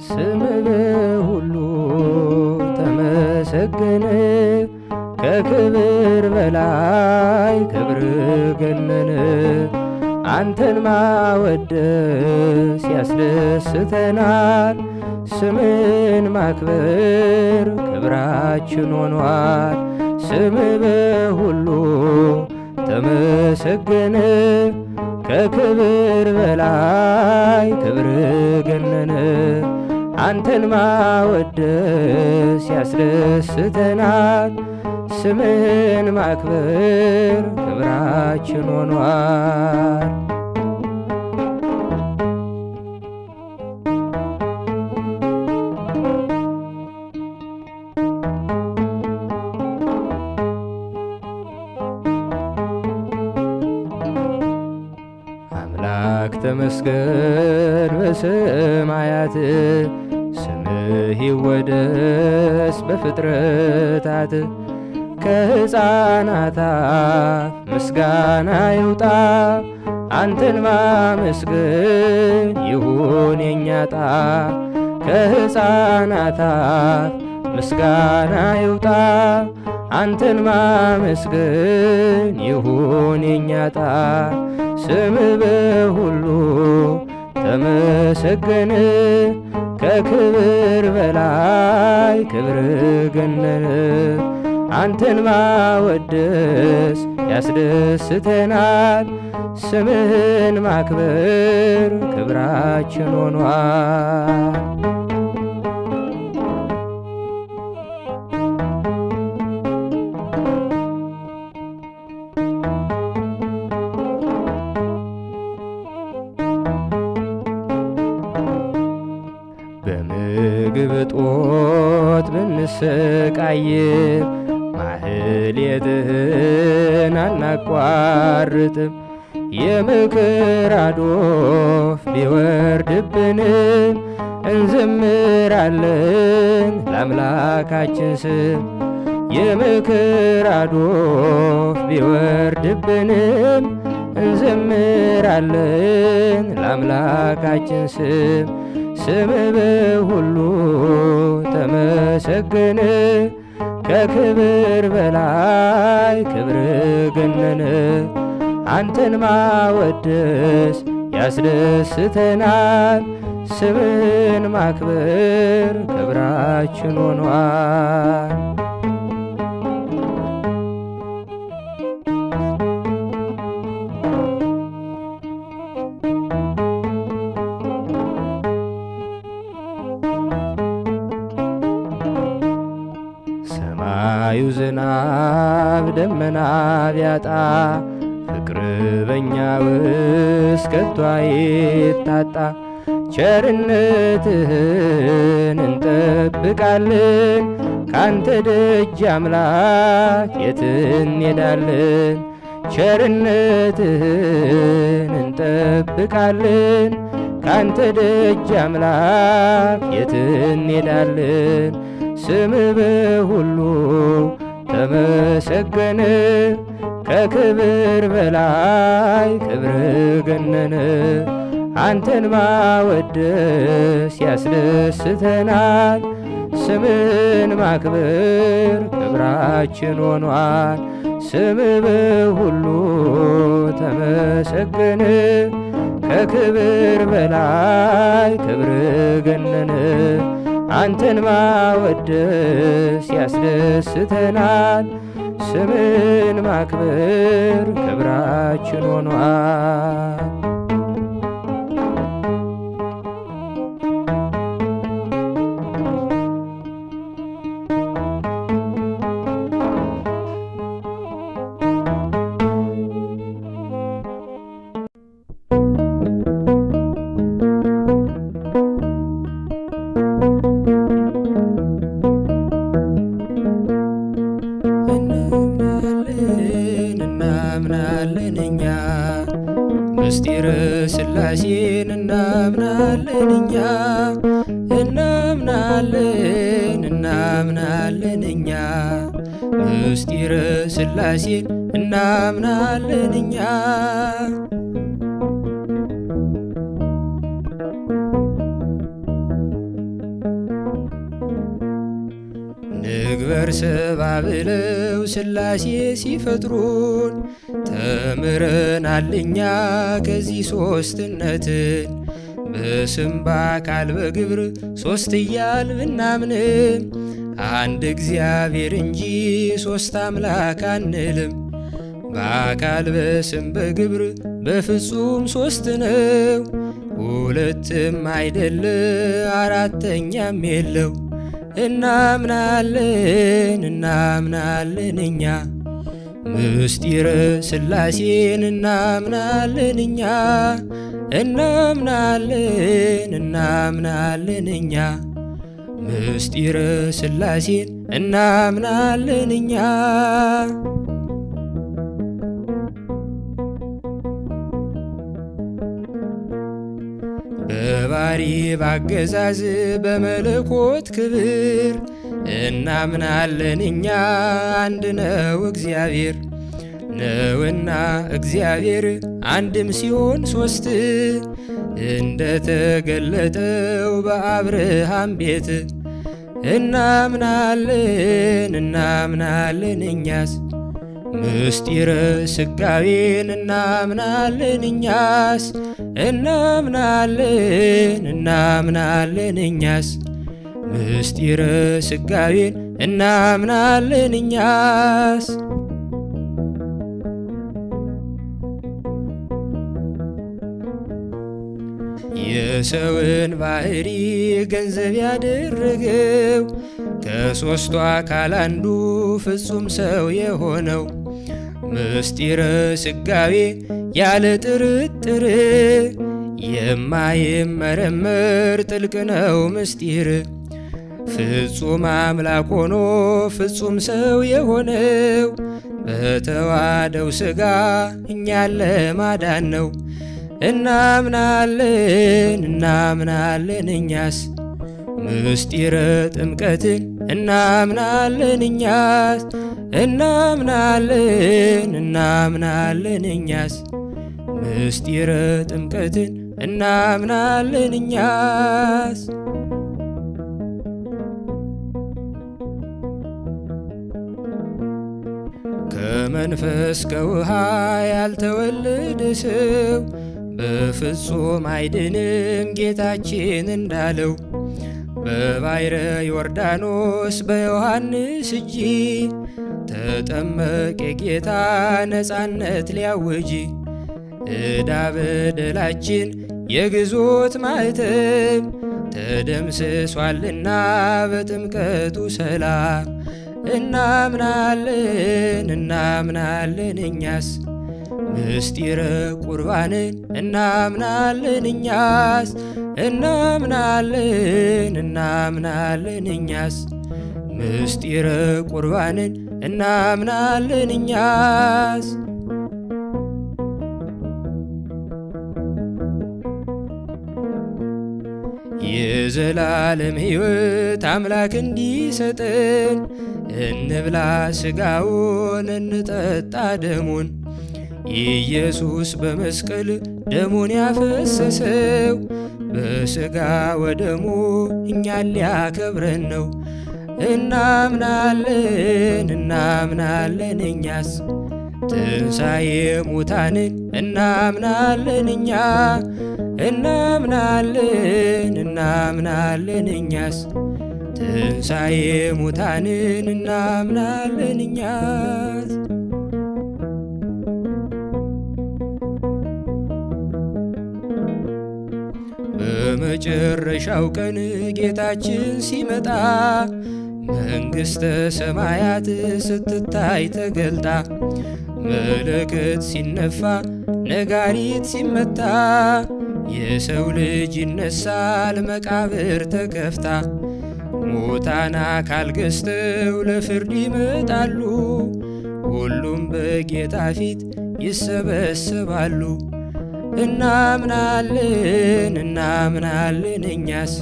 ስምህ ሁሉ ተመሰገነ። ከክብር በላይ ክብር ገነነ። አንተን ማወደስ ያስደስተናል። ስምን ማክበር ክብራችን ሆኗል። ስምህ በሁሉ ተመሰገነ። ከክብር በላይ ክብር ገነነ። አንተን ማወደስ ያስደስተናል። ስምን ማክበር ክብራችን ሆኗል። አምላክ ተመስገን በሰማያት፣ ስምህ ይወደስ በፍጥረታት። ከሕፃናት አፍ ምስጋና ይውጣ፣ አንተን ማመስገን ይሁን የኛ ዕጣ። ከሕፃናት አፍ ምስጋና ይውጣ፣ አንተን ማመስገን ይሁን የኛ ዕጣ። ስምህ በሁሉ ተመሰገነ። ከክብር በላይ ክብር ገነነ። አንተን ማወደስ ያስደስተናል። ስምህን ማክበር ክብራችን ሆኗል። በምግብ እጦት ብንሰቃይም ማህሌትህን አናቋርጥም። የምክር አዶፍ ቢወርድብንም እንዘምራለን ለአምላካችን ስም። የምክር አዶፍ ቢወርድብንም እንዘምራለን ለአምላካችን ስም። ስምህ በሁሉ ተመሰገነ። ከክብር በላይ ክብር ገነነ። አንተን ማወደስ ያስደስተናል። ስምን ማክበር ክብራችን ሆኗል። ሰማዩ ዝናብ ደመና ቢያጣ ፍቅር በኛ ውስጥ ከቶ አይታጣ። ቸርነትህን እንጠብቃለን፣ ካንተ ደጅ አምላክ የት እንሄዳለን? ቸርነትህን እንጠብቃለን፣ ካንተ ደጅ አምላክ የት እንሄዳለን? ስምህ በሁሉ ተመሰገነ። ከክብር በላይ ክብር ገነነ። አንተን ማወደስ ያስደስተናል። ስምን ማክበር ክብራችን ሆኗል። ስምህ በሁሉ ተመሰገነ። ከክብር በላይ ክብር ገነነ። አንተን ማወደስ ያስደስተናል። ስምን ማክበር ክብራችን ሆኗል። እናምናለን እኛ ምስጢረ ሥላሴን እናምናለን እኛ እናምናለን እኛ ምስጢረ ሥላሴን እናምናለን እኛ። ይክበር ሰብአ ብለው ሥላሴ ሲፈጥሩን ተምረናል እኛ ከዚህ ሦስትነትን። በስም በአካል በግብር ሦስት እያል ብናምንም አንድ እግዚአብሔር እንጂ ሦስት አምላክ አንልም። በአካል በስም በግብር በፍጹም ሦስት ነው። ሁለትም አይደለ አራተኛም የለው። እናምናለን እኛ ምስጢረ ሥላሴን እናምናለን እኛ እናምናለን እኛ ምስጢረ ሥላሴን እናምናለን እኛ። በባሕሪ ባገዛዝ በመለኮት ክብር እናምናለን እኛ አንድ ነው እግዚአብሔር ነውና እግዚአብሔር አንድም ሲሆን ሦስት እንደ ተገለጠው በአብርሃም ቤት። እናምናለን እኛስ ምስጢረ ሥጋዌን እናምናለን እኛስ እናምናለን እኛስ ምስጢረ ሥጋዌን እናምናለን እኛስ። የሰውን ባሕሪ ገንዘብ ያደረገው ከሦስቱ አካል አንዱ ፍጹም ሰው የሆነው ምስጢረ ሥጋዌ ያለ ጥርጥር የማይመረመር ጥልቅ ነው ምስጢር። ፍጹም አምላክ ሆኖ ፍጹም ሰው የሆነው በተዋህደው ሥጋ እኛን ለማዳን ነው። እናምናለን እኛስ ምስጢረ ጥምቀትን እናምናለን እኛስ እናምናለን እኛስ ምስጢረ ጥምቀትን እናምናለን እኛስ። ከመንፈስ ከውሃ ያልተወለደ ሰው በፍጹም አይድንም ጌታችን እንዳለው። በባሕረ ዮርዳኖስ በዮሐንስ እጅ ተጠመቀ ጌታ ነፃነት ሊያውጅ። ዕዳ በደላችን የግዞት ማኅተም ተደምስሷልና በጥምቀቱ ሰላም። እናምናለን እኛስ ምስጢረ ቁርባንን እናምናለን እኛስ እናምናለን እኛስ ምስጢረ ቁርባንን እናምናለን እኛስ። የዘላለም ሕይወት አምላክ እንዲሰጠን እንብላ ሥጋውን እንጠጣ ደሙን። ኢየሱስ በመስቀል ደሙን ያፈሰሰው በሥጋ ወደሙ እኛን ሊያከብረን ነው። እናምናለን እኛስ ትንሣኤ ሙታንን እናምናለን እኛ እናምናለን እኛስ ትንሣኤ ሙታንን እናምናለን እኛስ። በመጨረሻው ቀን ጌታችን ሲመጣ መንግሥተ ሰማያት ስትታይ ተገልጣ፣ መለከት ሲነፋ ነጋሪት ሲመታ፣ የሰው ልጅ ይነሳል መቃብር ተከፍታ። ሙታን አካል ገዝተው ለፍርድ ይመጣሉ፣ ሁሉም በጌታ ፊት ይሰበሰባሉ። እናምናለን እኛስ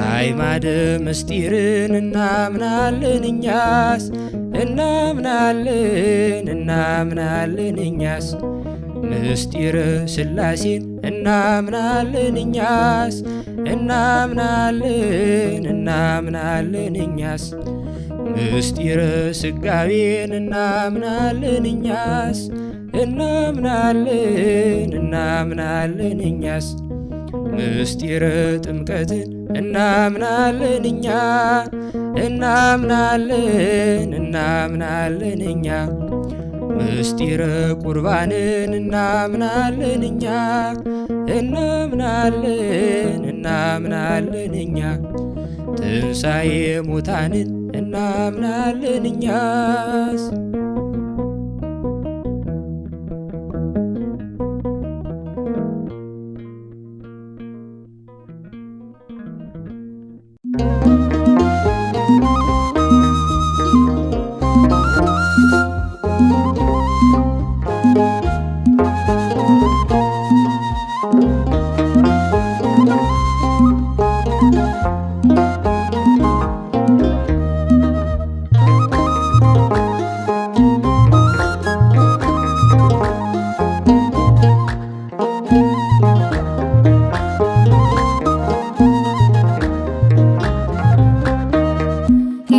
አዕማደ ምስጢርን እናምናለን እኛስ እናምናለን እኛስ ምስጢረ ሥላሴን እናምናለን እኛስ እናምናለን እኛስ ምስጢረ ስጋዌን እናምናለን እኛስ እናምናለን እኛስ ምስጢረ ጥምቀትን እናምናለን እኛ እናምናለን እኛ ምስጢረ ቁርባንን እናምናለን እኛ እናምናለን እኛ ትንሣኤ ሙታንን እናምናለን እኛስ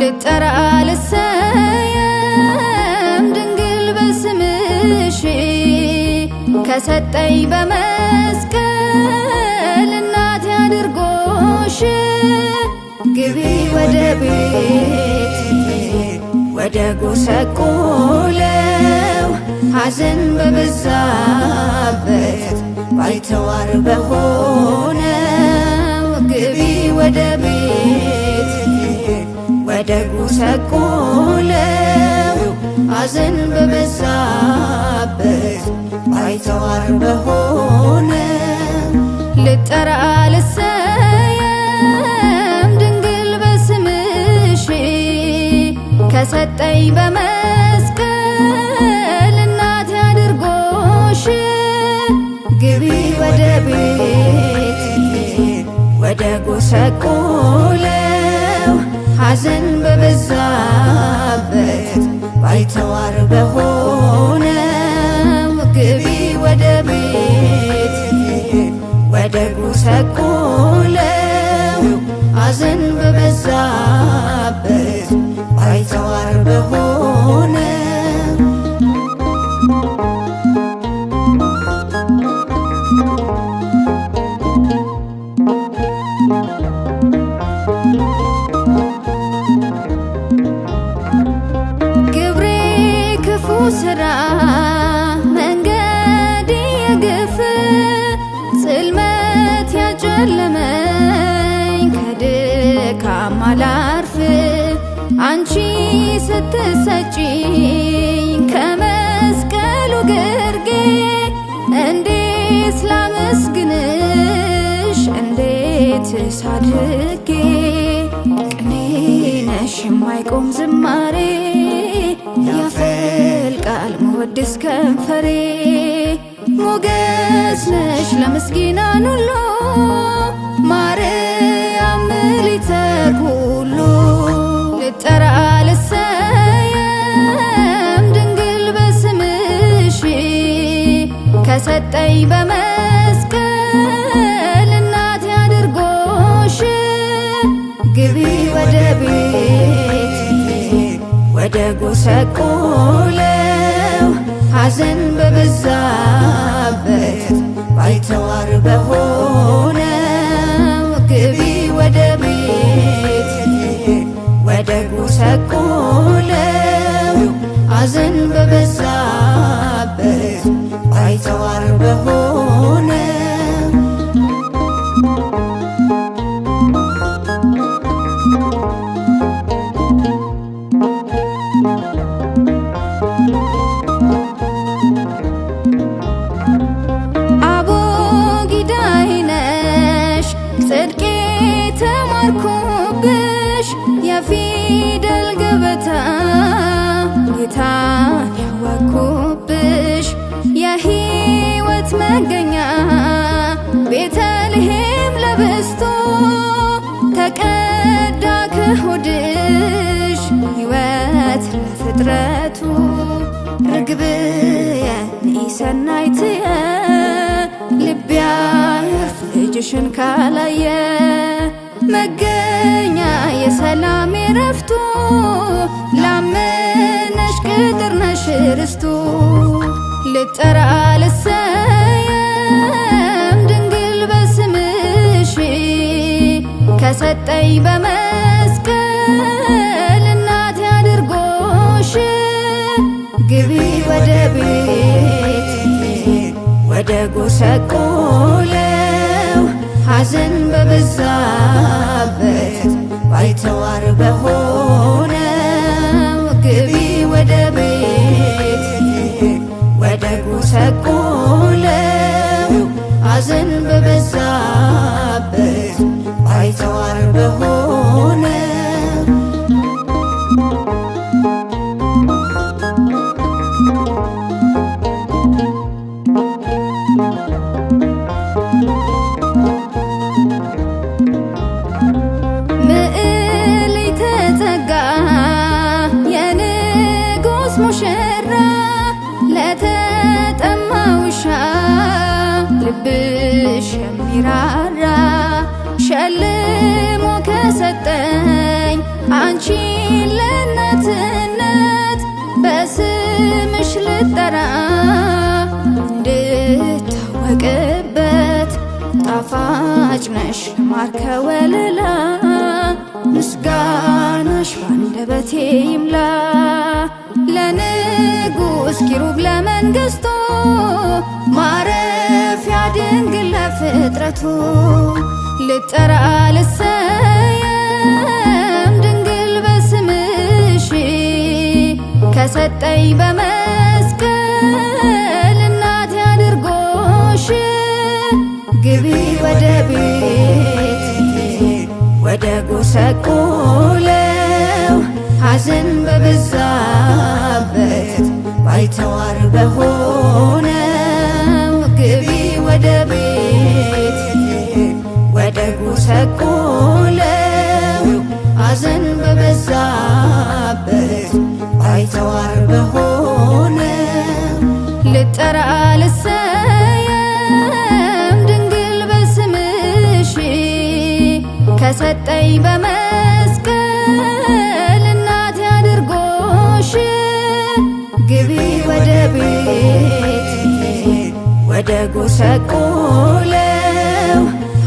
ልጠራ ልሰየም ድንግል በስምሽ ከሰጠኝ በመስቀል እናቴ አድርጎሽ ግቢ ወደ ቤት ወደ ጎሰቆለው ሐዘን በበዛበት ባይተዋር በሆነው ግቢ ወደ ቤት ወደ ጎሰቆለው ሐዘን በበዛበት ባይተዋር በሆነው ልጠራ ልሰየም ድንግል በስምሽ ከሰጠኝ በመስቀል እናቴ አድርጎሽ ግቢ ወደ ቤት ወደ ጎሰቆለው ሐዘን በበዛበት ባይተዋር በሆነው ግቢ ወደ ቤት ወደ ጎሰቆለው ሐዘን በበዛበት ባይተዋር በሆነው ስራ መንገድ የግፍ ጽልመት ያጨለመኝ ከድካም አላርፍ አንቺ ስትሰጪኝ ከመስቀሉ ግርጌ እንዴት ላመስግንሽ እንዴትስ አድርጌ ቅኔ ነሽ የማይቆም ዝማሬ ያፈልቃል መወድስ ከንፈሬ ሞገስ ነሽ ለምስኪናን ሁሉ ማርያም ምልዕተ ኩሉ ልጠራ ልሰየም ድንግል በስምሽ ከሰጠኝ በመስቀል እናቴ አድርጎሽ ግቢ ወደ ቤት ወደ ጎሰቆለው ሐዘን በበዛበት ባይተዋር በሆነው ግቢ ወደ ቤት ወደ ጎሰቆለው ሐዘን በበዛበት ባይተዋር በሆነው ጽድቄ ተማርኮብሽ የፊደል ገበታ ጌታን ያወቅኩብሽ የሕይወት መገኛ ቤተልሔም ለብስቶ ተቀዳ ከሆድሽ ሕይወት ለፍጥረቱ ርግብየ ሰናይትየ ልቤ ያርፍ ልጅሽን ካላየ መገኛ የሰላም ረፍቱ ላመነሽ ቅጥር ነሽ ርስቱ ልጠራ ልሰየም ድንግል በስምሽ ከሰጠኝ በመስቀል እናት ያድርጎሽ ግቢ ወደ ቤት ወደ ጎሰቆለው ሐዘን በበዛበት ባይተዋር በሆነው ግቢ ወደ ቤት ወደ ጎሰቆለው ሐዘን በበዛበት ባይተዋር በሆነው ሙሽራ ለተጠማውሻ ልብሽ የሚራራ ሸልሞ ከሰጠኝ አንቺን ለእናትነት በስምሽ ልጠራ እንድታወቅበት ጣፋጭ ነሽ ማር ከወለላ ምስጋናሽ ባንደበቴ ይምላ ለንጉሥ ኪሩብ ለመንግሥቱ ማረፊያ ድንግል ለፍጥረቱ ልጠራ ልሰየም ድንግል በስምሽ ከሰጠኝ በመስቀል እናት ያድርጎሽ ግቢ ወደ ቤት ወደ ጎሰቆለው ሐዘን በበዛበት ባይተዋር በሆነው ግቢ ወደ ቤት ወደ ጎሰቆለው ሐዘን በበዛበት ባይተዋር በሆነው ልጠራ ልሰየም ድንግል በስምሽ ከሰጠኝ በመስቀል እናት ያድርጎሽ ግቢ ወደ ቤት ወደ ጎሰቆለው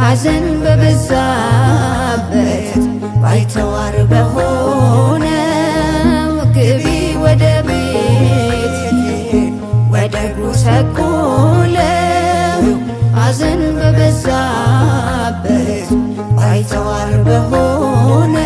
ሐዘን በበዛበት ባይተዋር በሆነው ግቢ ወደ ቤት ወደ ጎሰቆለው ሐዘን በበዛበት ባይተዋር በሆነው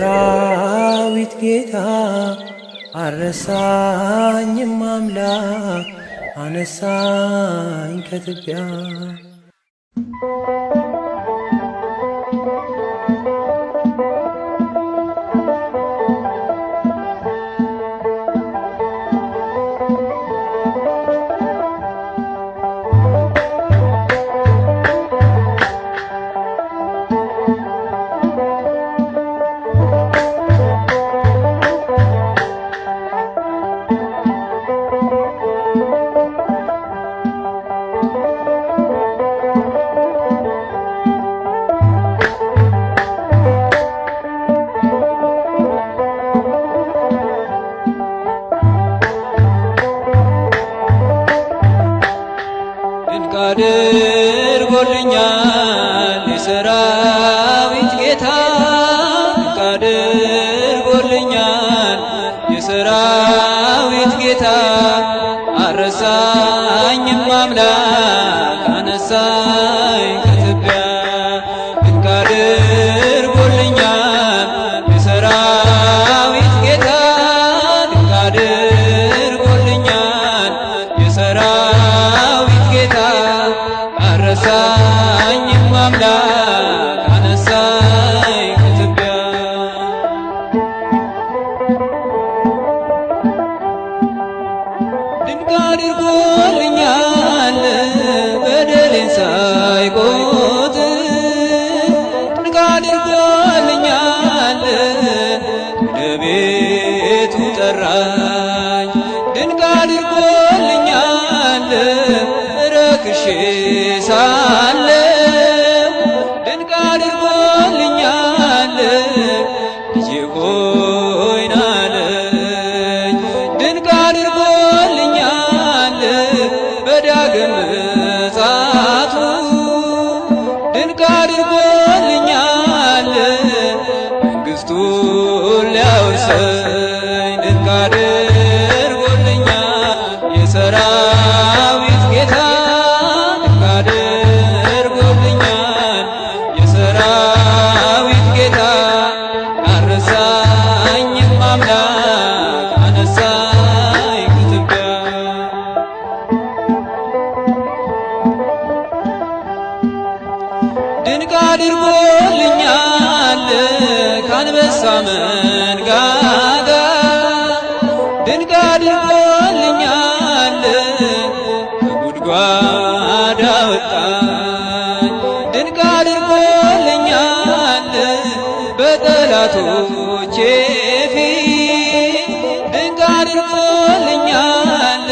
የሰራዊት ጌታ አረሳኝም አምላክ አነሳኝ ከትቢያ አድርጎልኛል የሰራዊት ጌታ አድርጎልኛል የሰራዊት ጌታ አረሳኝም አምላክ አነሳኝ ከትቢያ ድንቅ አድርጎልኛል የሰራዊት ጌታ ድንቅ አድርጎልኛል የሰራዊት ጌታ አረሳኝም አምላክ አነሳኝ ከትቢያ ድንቅ አድርጎልኛል ተክሼ ሳለሁ ድንቅ አድርጎልኛል ልጄ ሆይ ናለኝ። ድንቅ አድርጎልኛል በዳግም ምጽአቱ ድንቅ አድርጎልኛል መንግሥቱን ሊያወርሰኝ ድንቅ አድርጎልኛል የሰራዊት ጌታ ድንቅ አድርጎልኛል የሰራዊት ጌታ አልረሳኝም አምላክ አነሳኝ ከትቢያ ድንቅ አድርጎልኛል ከአንበሳ መንጋጋ ድንቅ አድርጎልኛል ከጉድጓድ አወጣኝ ድንቅ አድርጎልኛል በጠላቶቼ ፊት ድንቅ አድርጎልኛል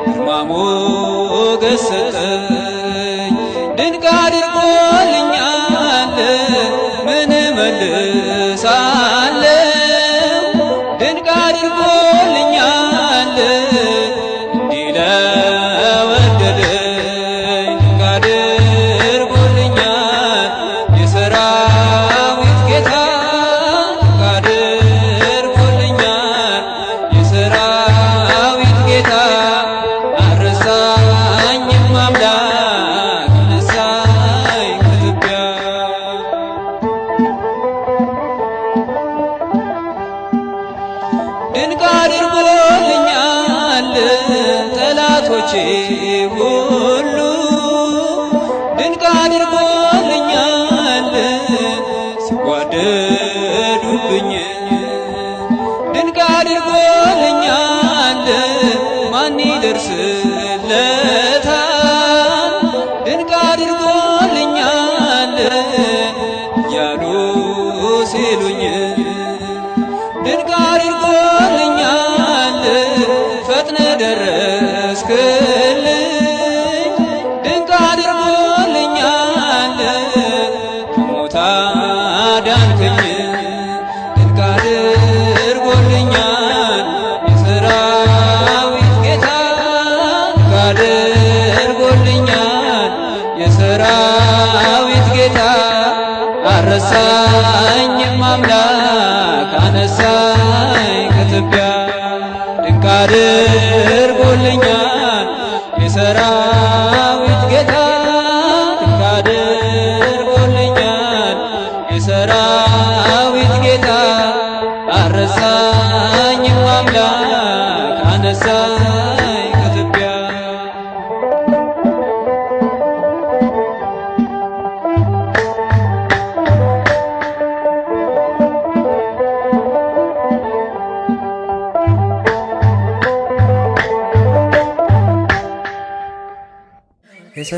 ግርማ ሞገስ ሰጠኝ ድንቅ አድርጎልኛል ምን እመልሳለሁ ድንቅ አድርጎልኛል እንዲህ ለወደደኝ ድንቅ አድርጎልኛል የሰራዊት ጌታ ድንቅ አድርጎልኛል የሰራዊት ጌታ አልረሳኝም አምላክ አነሳኝ ከትቢያ ድንቅ አድርጎልኛል ጠላቶቼ ሁሉ ድንቅ አድርጎልኛል ሲጓደዱብኝ ድንቅ አድርጎልኛል ማን ይደርስለታል ድንቅ አድርጎልኛል እያሉ ሲሉኝ ድንቅ አድርጎልኛል ፈጥነ ደረስክልኝ ድንቅ አድርጎልኛል ከሞት አዳንከኝ ድንቅ አድርጎልኛል የሰራዊት ጌታ ድንቅ አድርጎልኛል የሰራዊት ጌታ አልረሳኝም አምላክ አነሳኝ ከትቢያ ድንቅ አድርጎልኛል የሰራዊት ጌታ ድንቅ አድርጎልኛል የሰራዊት ጌታ አልረሳኝም አምላክ አነሳኝ ከትቢያ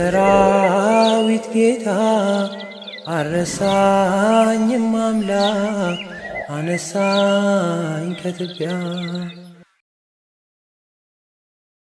የሰራዊት ጌታ አልረሳኝም አምላክ አነሳኝ ከትቢያ